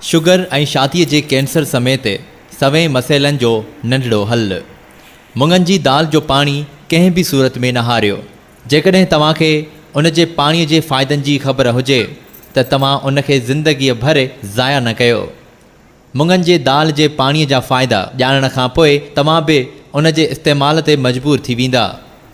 Sugar ऐं छातीअ जे cancer समेत सवें मसइलनि जो नंढड़ो हल। मुङनि जी दाल जो पाणी कंहिं बि सूरत में न हारियो। जेकॾहिं तव्हांखे उन जे पाणीअ जे फ़ाइदनि जी ख़बर हुजे त तव्हां उनखे ज़िंदगीअ भर ज़ाया न कयो। मुङनि जे दाल जे पाणीअ जा फ़ाइदा ॼाणण खां पोइ तव्हां बि उन जे इस्तेमाल ते मजबूर थी वेंदा।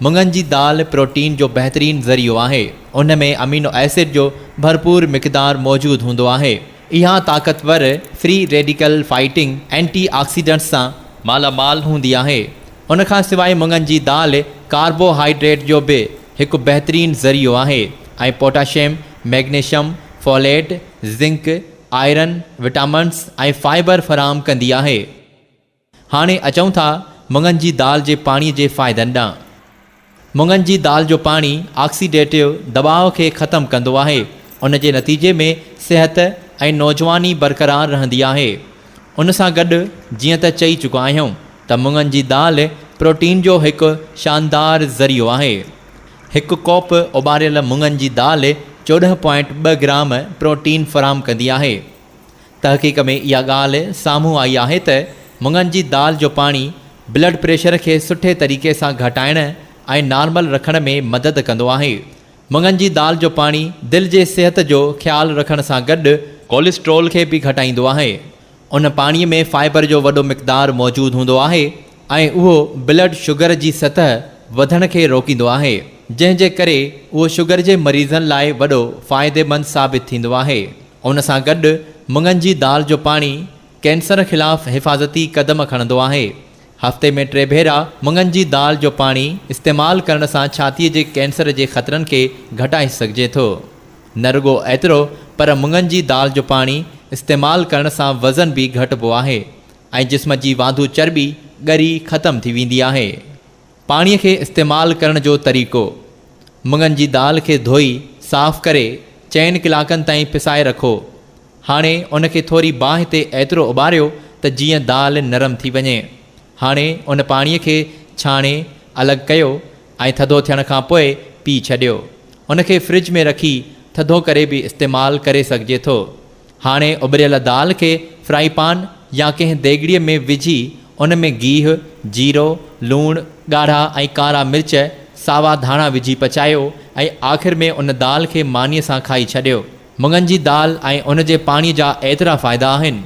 मुङनि जी दाल प्रोटीन जो बहितरीनु ज़रियो आहे। उन में अमीनो एसिड जो भरपूर मिक़दार मौजूदु हूंदो आहे। इहा ताक़तवर free radical fighting anti oxidants सां मालामाल हूंदी आहे। उन खां सवाइ मुङनि जी दाल कार्बोहाइड्रेट जो बि हिकु बहितरीनु ज़रियो आहे ऐं potassium, magnesium, folate, zinc, iron, vitamins ऐं फाइबर फ़राहम कंदी आहे। हाणे अचूं था मुङनि जी दाल जे पाणीअ जे फ़ाइदनि ॾांहुं। मुङनि जी दाल जो पाणी ऑक्सीडेटिव दबाव खे ख़तमु कंदो आहे। उन जे नतीजे में सिहत ऐं नौजवानी बरक़रार रहंदी आहे। उन सां गॾु जीअं त चई चुका आहियूं त मुङनि जी दाल प्रोटीन जो हिकु शानदार ज़रियो आहे। हिकु कोप उॿारियल मुङनि जी दाल 14.2 ग्राम प्रोटीन फ़राहम कंदी आहे। तहक़ीक़ में इहा ॻाल्हि साम्हूं आई आहे त मुङनि जी दाल जो पाणी ब्लड प्रेशर खे सुठे तरीक़े सां घटाइण ऐं नॉर्मल रखण में मदद कंदो आहे। मुङनि जी दाल जो पाणी दिलि जे सिहत जो ख़्यालु रखण सां गॾु कोलेस्ट्रोल खे बि घटाईंदो आहे। उन पाणीअ में फाइबर जो वॾो मिक़दार मौजूदु हूंदो आहे ऐं उहो ब्लड शुगर जी सतह वधण खे रोकींदो आहे, जंहिंजे करे उहो शुगर जे मरीज़नि लाइ वॾो फ़ाइदेमंद साबित थींदो आहे। उन सां गॾु मुङनि जी दाल जो पाणी कैंसर ख़िलाफ़ हिफ़ाज़ती क़दम खणंदो आहे। हफ़्ते में 3 भेरा मुङनि जी दाल जो पाणी इस्तेमालु करण सां छातीअ जे कैंसर जे ख़तरनि खे घटाए सघिजे थो। न रुॻो एतिरो पर मुङनि जी दाल जो पाणी इस्तेमालु करण सां वज़न बि घटिबो आहे ऐं जिस्म जी वाधू चर्बी ॻरी ख़तमु थी वेंदी आहे। पाणीअ खे इस्तेमालु करण जो तरीक़ो: मुङनि जी दाल खे धोई साफ़ करे 4 कलाकनि ताईं पिसाए रखो। हाणे उनखे थोरी बाहि ते एतिरो उॿारियो त जीअं दाल नरम थी वञे। हाणे उन पाणीअ खे छाणे अलॻि कयो ऐं थधो थियण खां पोइ पी छॾियो। उनखे फ्रिज में रखी थधो करे बि इस्तेमालु करे सघिजे थो। हाणे उॿरियल दाल खे फ्राई पान या कंहिं देगिड़ीअ में विझी उन में गीह, जीरो, लूणु, ॻाढ़ा ऐं कारा मिर्च, सावा धाणा विझी पचायो ऐं आख़िर में उन दाल खे मानीअ सां खाई छॾियो। मुङनि जी दाल ऐं उन जे पाणीअ जा एतिरा फ़ाइदा आहिनि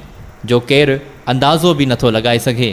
जो केरु अंदाज़ो बि नथो लॻाए सघे।